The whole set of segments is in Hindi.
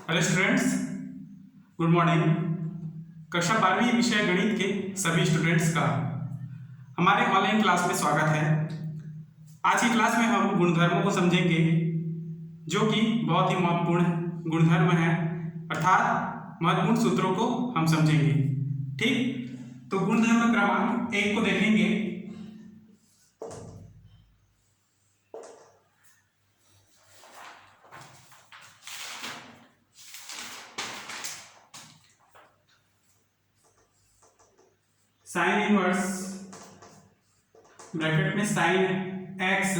Hello students, good morning. कक्षा 12वीं विषय गणित के सभी स्टूडेंट्स का हमारे ऑनलाइन क्लास में स्वागत है। आज की क्लास में हम गुणधर्मों को समझेंगे जो कि बहुत ही महत्वपूर्ण गुणधर्म है, अर्थात महत्वपूर्ण सूत्रों को हम समझेंगे। ठीक, तो गुणधर्म क्रमांक 1 को देखेंगे। साइन इनवर्स ब्रैकेट में sine x,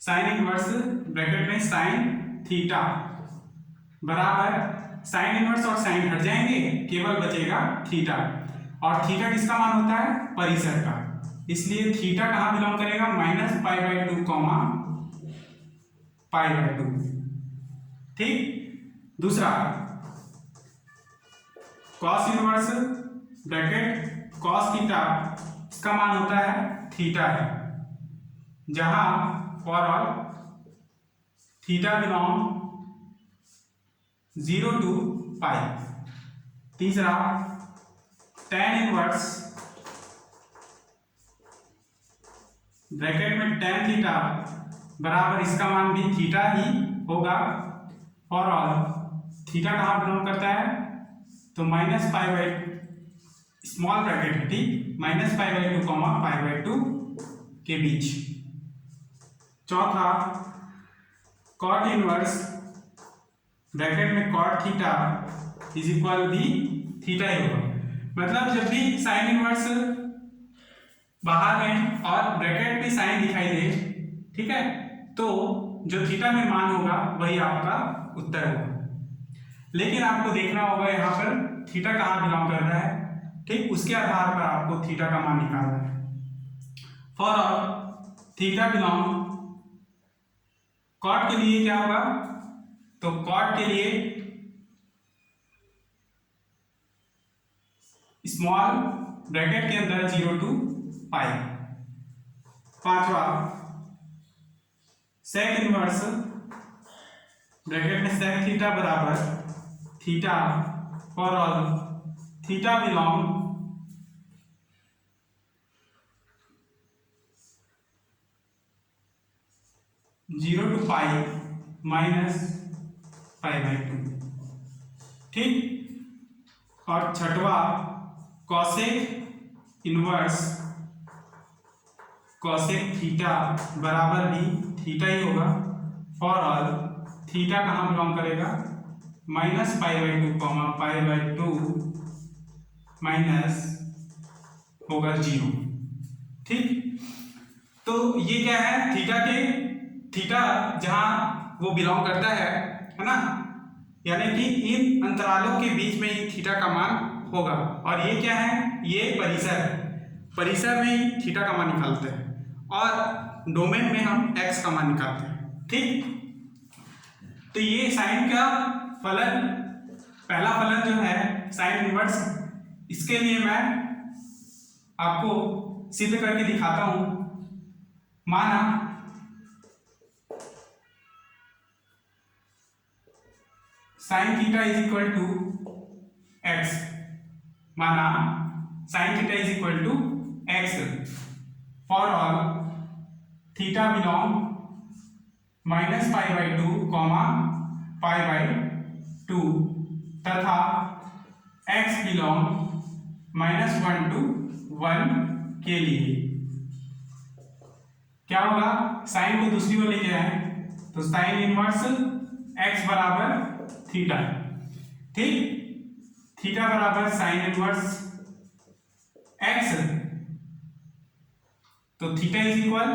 sign inverse bracket में साइन थीटा बराबर साइन इनवर्स और साइन हट जाएंगे, केवल बचेगा थीटा। और थीटा किसका मान होता है? परिसर का। इसलिए थीटा कहाँ बिलोंग करेगा? -π/2 कॉमा π/2। ठीक, दूसरा cos inverse bracket cos theta, इसका मान होता है थीटा है, जहां for all theta belong 0 to π। तीसरा tan इनवर्स ब्रैकेट में tan थीटा बराबर इसका मान भी थीटा ही होगा, फॉर ऑल थीटा कहाँ बिलोंग करता है? तो -π/2 स्मॉल ब्रैकेट है, ठीक, -π/2 कॉमा π/2 के बीच। चौथा कॉट इनवर्स ब्रैकेट में कॉट थीटा इज इक्वल भी थीटा ही होगा। मतलब जब भी साइन इनवर्स बाहर में और ब्रैकेट में साइन दिखाई दे, ठीक है, तो जो थीटा में मान होगा वही आपका उत्तर होगा। लेकिन आपको देखना होगा यहाँ पर थीटा कहाँ बिलोंग कर रहा है, ठीक, उसके आधार पर आपको थीटा का मान निकालना है। For all theta belong cot के लिए क्या होगा? तो कॉट के लिए स्मॉल ब्रैकेट के अंदर 0 to π। पांचवा सेक इनवर्स ब्रैकेट में सेक थीटा बराबर theta, for all theta belong zero to π -π/2। ठीक, और छठवा कॉसेक इनवर्स कॉसेक थीटा बराबर भी थीटा ही होगा, फॉर ऑल थीटा कहाँ बिलोंग करेगा? -π/2 कॉमा π/2 माइनस होगा 0। ठीक, तो ये क्या है? थीटा जहां वो बिलोंग करता है ना, यानी कि इन अंतरालों के बीच में ही थीटा का मान होगा। और ये क्या है? ये परिसर है, परिसर में ही थीटा का मान निकालते हैं और डोमेन में हम एक्स का मान निकालते हैं। ठीक, तो ये साइन का फलन, पहला फलन जो है साइन इनवर्स, इसके लिए मैं आपको सिद्ध करके दिखाता हूं। माना sine theta is equal to x, माना sine theta is equal to x, for all theta belong -π/2 comma π/2 तथा x बिलोंग -1 to 1 के लिए क्या होगा? साइन को दूसरी ओर लेके आए तो साइन इनवर्स x बराबर थीटा, ठीक, थीटा बराबर साइन इनवर्स x, तो theta is equal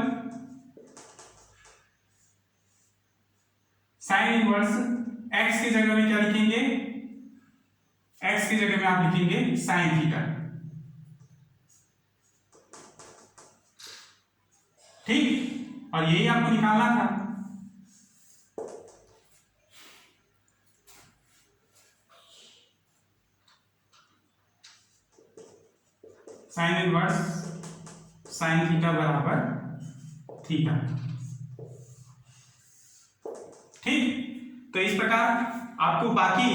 sign inverse x की जगह में क्या लिखेंगे? x की जगह में आप लिखेंगे साइन थीटा। ठीक, और यही आपको निकालना था। साइन इनवर्स साइन थीटा बराबर थीटा। ठीक, तो इस प्रकार आपको बाकी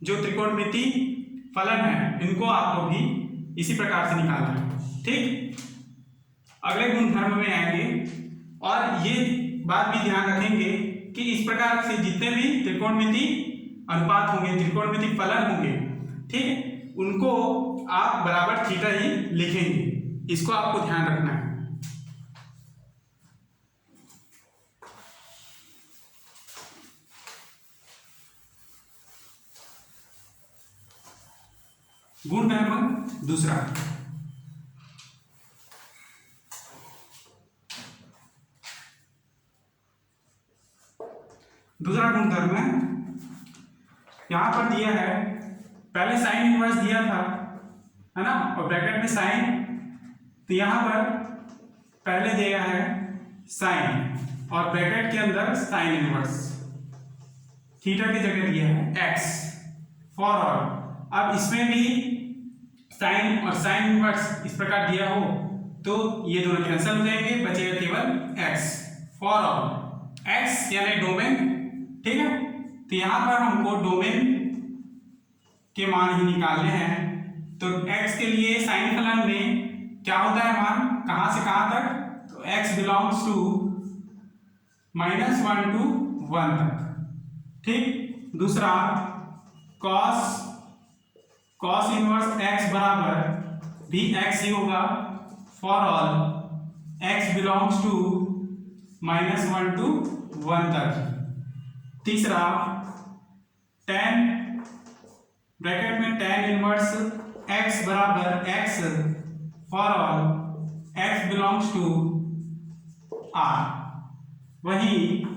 जो त्रिकोणमिति फलन है इनको आपको भी इसी प्रकार से निकालना है। ठीक, अगले गुणधर्म में आएंगे और ये बात भी ध्यान रखेंगे कि इस प्रकार से जितने भी त्रिकोणमिति अनुपात होंगे, त्रिकोणमिति फलन होंगे, ठीक है, उनको आप बराबर थीटा ही लिखेंगे। इसको आपको ध्यान रखना है। गुणधर्म दूसरा, दूसरा गुणधर्म है, यहां पर दिया है, पहले साइन इनवर्स दिया था, है ना, और ब्रैकेट में साइन, तो यहां पर पहले दिया है साइन और ब्रैकेट के अंदर साइन इनवर्स, थीटा की जगह दिया है एक्स फॉर ऑल। अब इसमें भी साइन और साइन इनवर्स इस प्रकार दिया हो तो ये दोनों कैंसिल हो जाएंगे, बचेगा केवल एक्स फॉर ऑल, एक्स यानी डोमेन, ठीक है। तो यहां पर हमको डोमेन के मान ही निकालने हैं। तो x के लिए साइन फलन में क्या होता है मान, कहां से कहां तक, तो x बिलोंग्स टू -1 to 1 तक, ठीक। दूसरा cos इनवर्स x बराबर भी x ही होगा for all x belongs to -1 to 1 तक। तीसरा tan, ब्रैकेट में tan इनवर्स x बराबर x for all x belongs to r। वही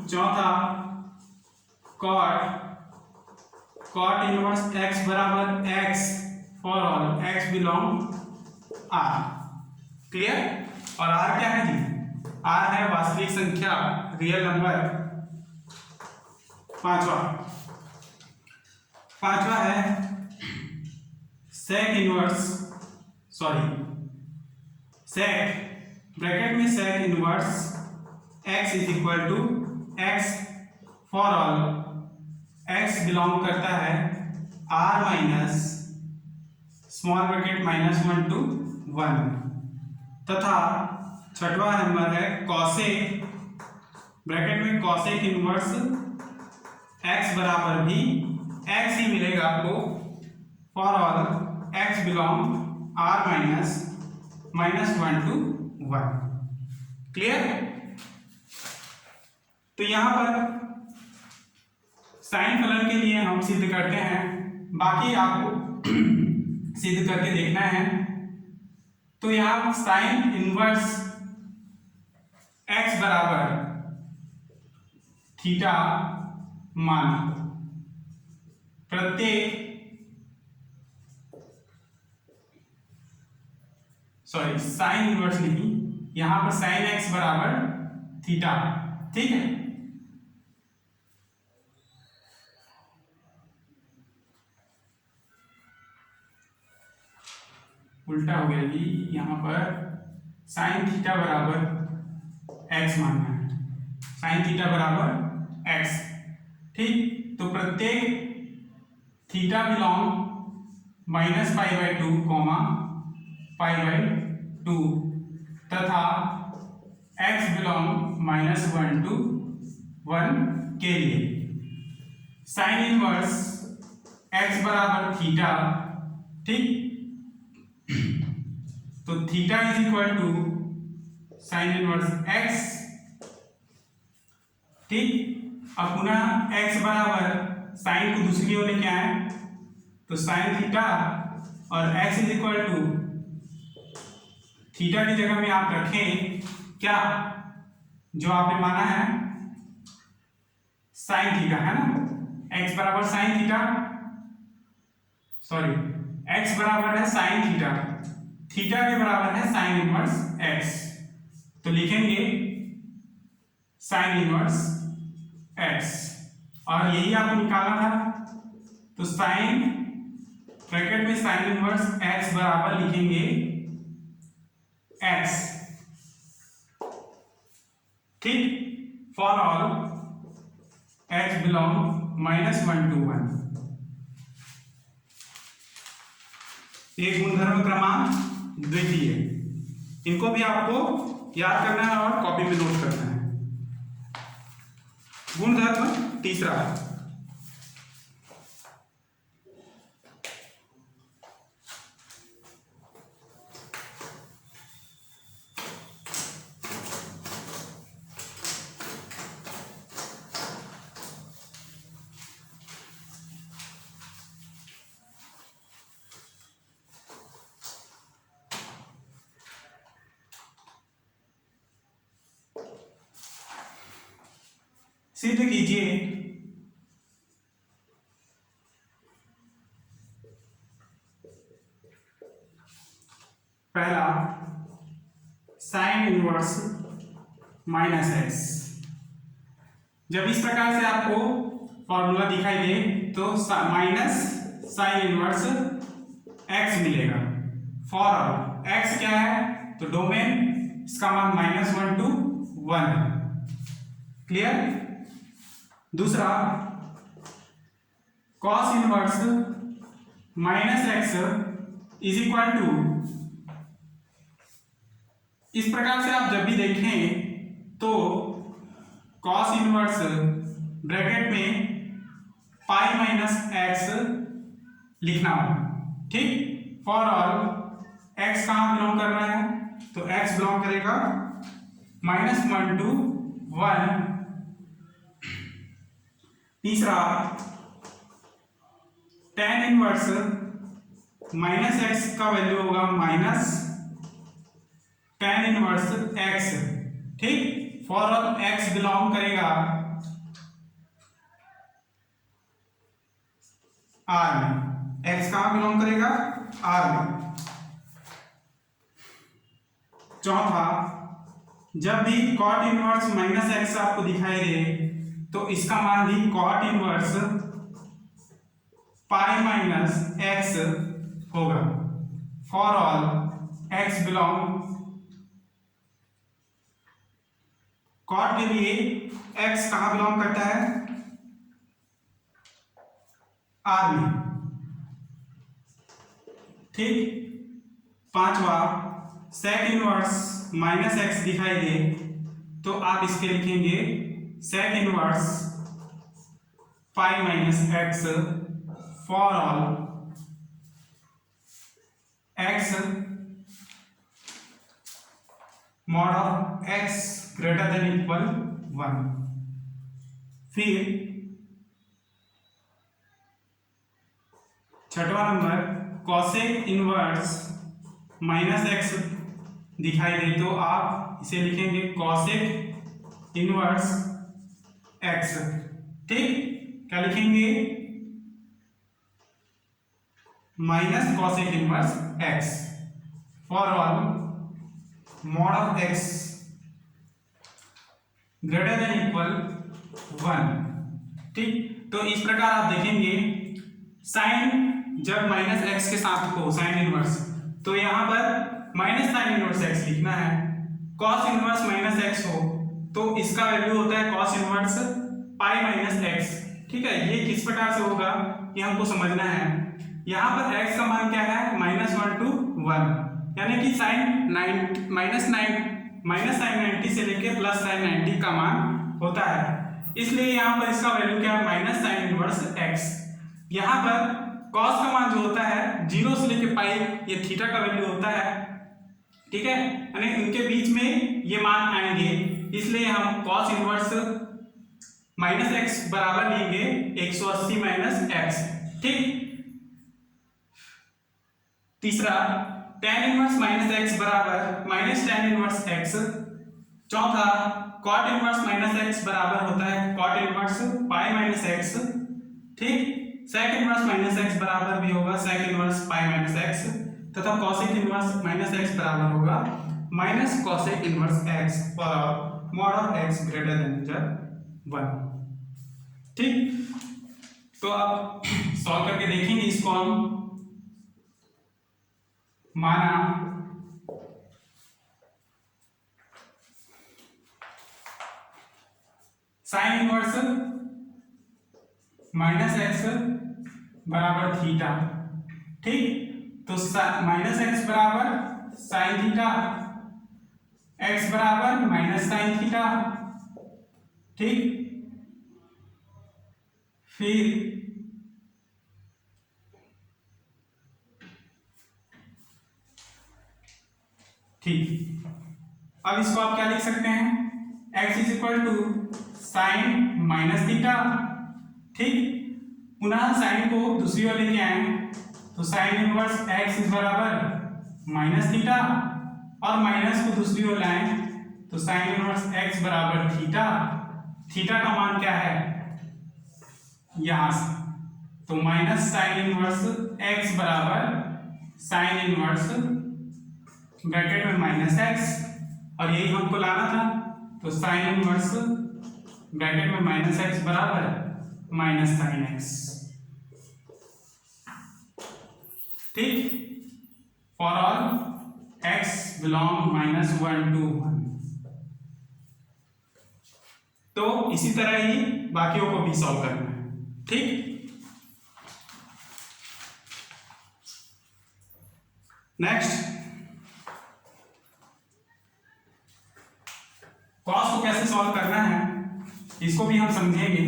चौथा cot इनवर्स x बराबर x for all x belong r। Clear. और r क्या है जी, r है वास्तविक संख्या, रियल नंबर। पांचवा है sec इनवर्स, sec, ब्रैकेट में sec inverse x is equal to x for all x belong करता है r minus small bracket -1 to 1। तथा छठवां नंबर है cosec, ब्रैकेट में cosec इनवर्स x बराबर भी x ही मिलेगा आपको for all x belong r minus -1 to 1। Clear. तो यहां पर साइन फलन के लिए हम सिद्ध करते हैं, बाकी आपको सिद्ध करके देखना है। तो यहां साइन इनवर्स x बराबर थीटा मान प्रत्येक, साइन इनवर्स नहीं, यहां पर साइन x बराबर थीटा, ठीक है। उल्टा हो गया जी, यहां पर साइन थीटा बराबर x मानना है, साइन थीटा बराबर x, ठीक। तो प्रत्येक थीटा बिलोंग -π/2, π/2 तथा x बिलोंग -1 to 1 के लिए साइन इनवर्स x बराबर थीटा, ठीक। तो theta is equal to sine inverse x, ठीक। अब पुनः x बराबर साइन को दूसरी ओर लेके आए तो साइन थीटा और x is equal to theta की जगह में आप रखें क्या, जो आपने माना है साइन थीटा, है ना, x बराबर साइन थीटा, x बराबर है साइन थीटा, थीटा के बराबर है साइन इनवर्स x, तो लिखेंगे साइन इनवर्स x, और यही आपको निकालना था। तो साइन ब्रैकेट में साइन इनवर्स x बराबर लिखेंगे x, ठीक, फॉर ऑल x बिलोंग -1 ये गुणधर्म क्रमांक द्वितीय। इनको भी आपको याद करना है और कॉपी में नोट करना है। गुणधर्म तीसरा, सिद्ध कीजिए पहला साइन इनवर्स -x। जब इस प्रकार से आपको फॉर्मूला दिखाई दे तो माइनस साइन इनवर्स x मिलेगा। फॉर x क्या है, तो डोमेन इसका मान -1 to 1 है। क्लियर। दूसरा cos inverse -x is equal to, इस प्रकार से आप जब भी देखें तो cos इनवर्स ब्रैकेट में पाई माइनस x लिखना हो। ठीक। फॉर ऑल x कहां बिलोंग कर रहा है, तो x बिलोंग करेगा -1 to 1। तीसरा tan इनवर्स -x का वैल्यू होगा -tan इनवर्स x। ठीक। फॉर ऑल x बिलोंग करेगा R में। x कहां बिलोंग करेगा, R में। चौथा, जब भी cot इनवर्स -x आपको दिखाई दे तो इसका मान भी cot inverse pi minus x होगा। For all x belong, cot के लिए x कहां बिलोंग करता है, R में। ठीक। पांचवा, sec इनवर्स -x दिखाई दे तो आप इसके लिखेंगे sec inverse pi minus x। For all x mod of x greater than equal 1। फिर छठवां नंबर, cosec इनवर्स -x दिखाई दे तो आप इसे लिखेंगे cosec इनवर्स x। ठीक। क्या लिखेंगे, minus cosec inverse x। For all mod of x greater than equal 1। ठीक। तो इस प्रकार आप देखेंगे साइन जब -x के साथ हो साइन इनवर्स, तो यहां पर माइनस साइन इनवर्स x लिखना है। cos इनवर्स -x हो तो इसका वैल्यू होता है cos inverse pi minus x। ठीक है। ये किस प्रकार से होगा ये हमको समझना है। यहां पर x का मान क्या है, -1 to 1, यानी कि साइन माइनस साइन 90 से लेके प्लस साइन 90 का मान होता है। इसलिए यहां पर इसका वैल्यू क्या है, माइनस साइन इनवर्स x। यहां पर cos का मान जो होता है 0 से लेके पाई, ये थीटा का वैल्यू होता है। ठीक है। यानी इनके बीच में ये मान आएंगे, इसलिए हम cos इनवर्स -x बराबर लेंगे 180 माइनस x। ठीक। तीसरा, tan इनवर्स -x बराबर -tan इनवर्स x। चौथा, cot इनवर्स -x बराबर होता है cot inverse pi minus x। ठीक। sec इनवर्स -x बराबर भी होगा sec inverse pi minus x, तथा cosec इनवर्स -x बराबर होगा minus cosec inverse x for mod of x greater than 1। ठीक। तो अब सॉल्व करके देखेंगे इसको हम। माना साइन इनवर्स माइनस एक्स बराबर थीटा। ठीक, तो माइनस एक्स बराबर साइन थीटा, एक्स बराबर माइनस साइन थीटा। ठीक, फिर ठीक, अब इसको आप क्या लिख सकते हैं, x is equal to sine minus theta. ठीक, पुनः साइन को दूसरी ओर लेके आए तो साइन इनवर्स x इज बराबर माइनस थीटा, और माइनस को दूसरी ओर लाएं तो साइन इनवर्स x बराबर थीटा। थीटा का मान क्या है यहां से, तो माइनस साइन इनवर्स x बराबर साइन इनवर्स ब्रैकेट में माइनस एक्स, और यही हमको लाना था, तो साइन इनवर्स ब्रैकेट में माइनस एक्स बराबर माइनस साइन एक्स। ठीक, for all x belong -1 to 1। तो इसी तरह ही बाकियों को भी सॉल्व करना है। ठीक, नेक्स्ट कॉस को कैसे सॉल्व करना है इसको भी हम समझेंगे।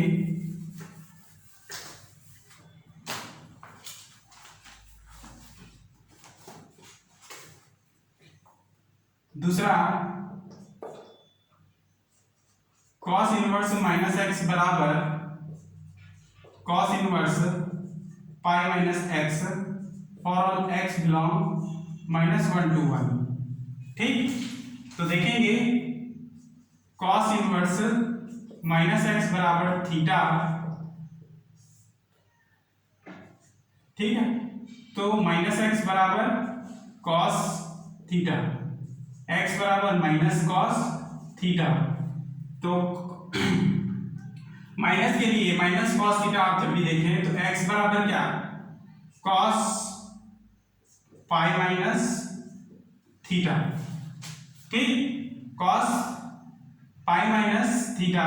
दूसरा, कॉस इनवर्स माइनस एक्स बराबर cos inverse pi minus x for all x belong -1 to 1। ठीक, तो देखेंगे कॉस इनवर्स माइनस एक्स बराबर थीटा। ठीक है, तो माइनस एक्स बराबर कॉस थीटा, एक्स बराबर माइनस कॉस थीटा। तो माइनस के लिए माइनस कॉस थीटा आप जब भी देखें तो एक्स बराबर क्या, कॉस पाई माइनस थीटा। ठीक, cos pi minus theta,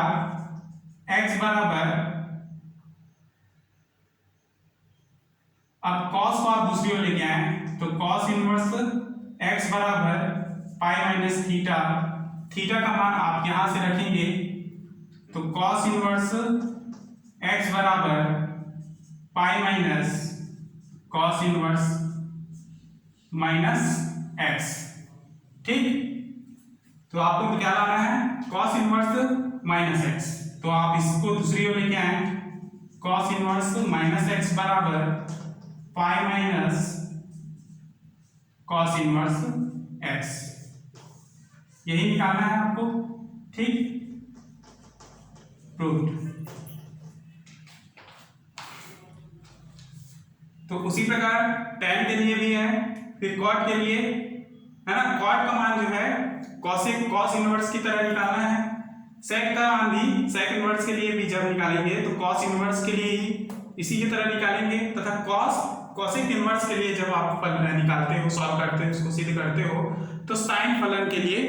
x बराबर, अब कॉस को आप दूसरी ओर लेके आए तो कॉस इनवर्स एक्स बराबर पाई माइनस थीटा। थीटा का मान आप यहां से रखेंगे तो कॉस इनवर्स एक्स बराबर pi minus cos inverse minus x. ठीक, तो आपको क्या लाना है, कॉस इनवर्स माइनस एक्स, तो आप इसको दूसरी ओर लेके आए, कॉस इनवर्स माइनस एक्स बराबर pi minus cos inverse x, यही निकालना है आपको। ठीक, प्रूव्ड। तो उसी प्रकार tan के लिए भी है, फिर cot के लिए है ना, cot का मान जो है cosec cos इनवर्स की तरह निकालना है। sec का मान भी sec इनवर्स के लिए भी जब निकालेंगे तो cos इनवर्स के लिए ही इसी की तरह निकालेंगे, तथा cosec इनवर्स के लिए जब आप निकालते हो, सॉल्व करते हो, इसको सिद्ध करते हो, तो साइन फलन के लिए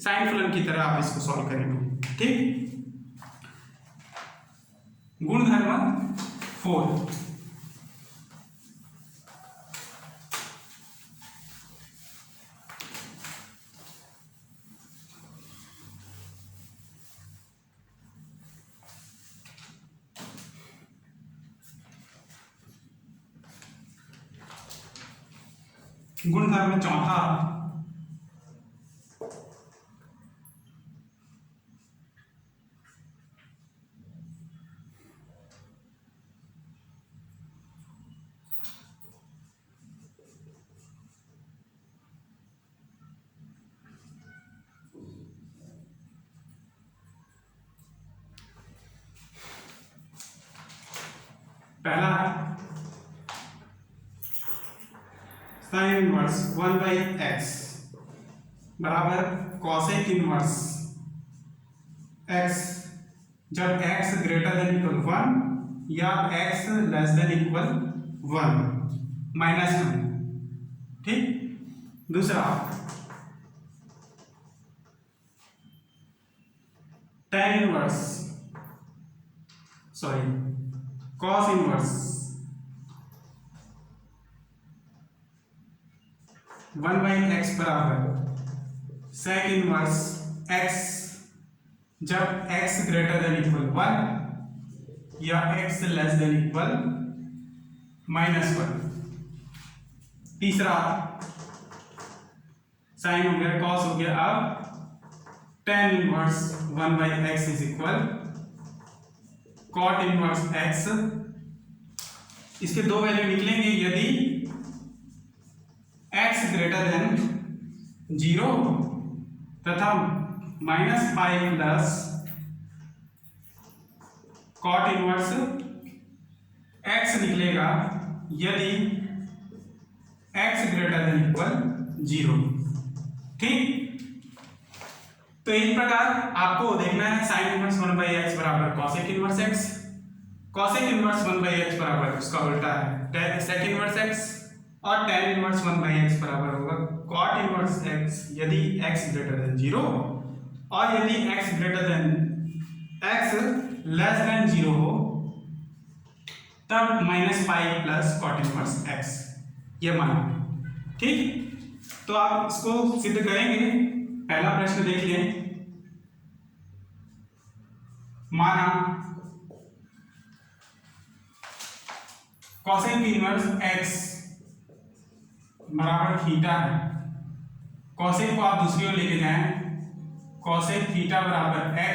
साइन फलन की तरह आप इसको सॉल्व करेंगे। ठीक, गुणधर्म 4। गुणधर्म 4। पहला है साइन इनवर्स 1/x बराबर कॉसेक इनवर्स x जब x ग्रेटर देन इक्वल 1 या x लेस देन इक्वल 1 -1। ठीक, दूसरा tan inverse cos inverse 1/x बराबर सेक इनवर्स x जब x ग्रेटर देन इक्वल 1 या x लेस देन इक्वल -1। तीसरा साइन हो गया, कॉस हो गया। अब tan inverse 1/x is equal cot inverse x। इसके दो वैल्यू निकलेंगे यदि x ग्रेटर देन 0 तथा -pi plus cot inverse x निकलेगा यदि x ग्रेटर देन इक्वल 0। ठीक, तो इस प्रकार आपको देखना है साइन इनवर्स 1/x बराबर cosec inverse x, cosec inverse 1/x बराबर उसका उल्टा है सेक इनवर्स x, और tan इनवर्स 1/x बराबर होगा cot इनवर्स x यदि x ग्रेटर देन 0 और यदि x greater than x less than 0 हो तब -pi plus cot inverse x ये माना। ठीक, तो आप इसको सिद्ध करेंगे। पहला प्रश्न देख लें। माना cosec इनवर्स x बराबर थीटा है। cosec को आप दूसरी ओर लेके जाएं, cosec थीटा बराबर x।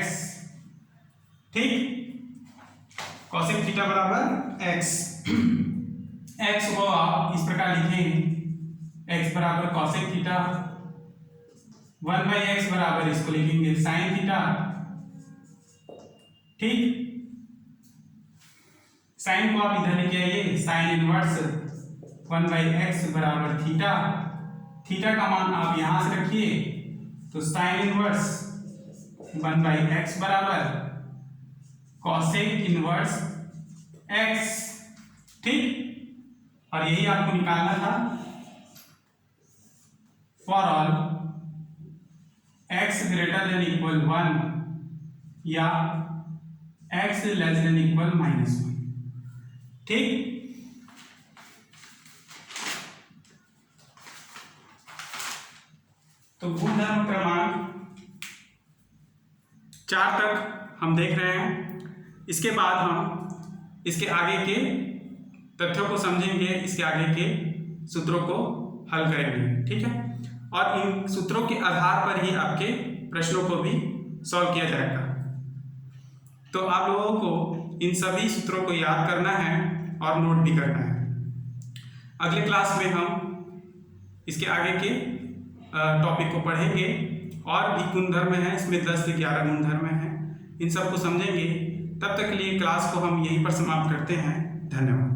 ठीक, cosec थीटा बराबर x। x को आप इस प्रकार लिखेंगे, x बराबर cosec थीटा 1/x बराबर इसको लिखेंगे sin थीटा। ठीक, साइन को आप इधर लेके आइए, साइन इनवर्स 1/x बराबर थीटा। थीटा का मान आप यहां से रखिए, तो साइन इनवर्स 1/x बराबर कॉसेक इनवर्स x। ठीक, और यही आपको निकालना था। For all x greater than equal 1 या x लेस देन इक्वल -1। ठीक, तो गुणधर्म क्रमांक 4 तक हम देख रहे हैं। इसके बाद हम इसके आगे के तथ्यों को समझेंगे, इसके आगे के सूत्रों को हल करेंगे। ठीक है, और इन सूत्रों के आधार पर ही आपके प्रश्नों को भी सॉल्व किया जाएगा। तो आप लोगों को इन सभी सूत्रों को याद करना है और नोट भी करना है। अगले क्लास में हम इसके आगे के टॉपिक को पढ़ेंगे और भी गुणधर्म है, इसमें 10 से 11 गुणधर्म हैं, इन सब को समझेंगे। तब तक के लिए क्लास को हम यहीं पर समाप्त करते हैं। धन्यवाद।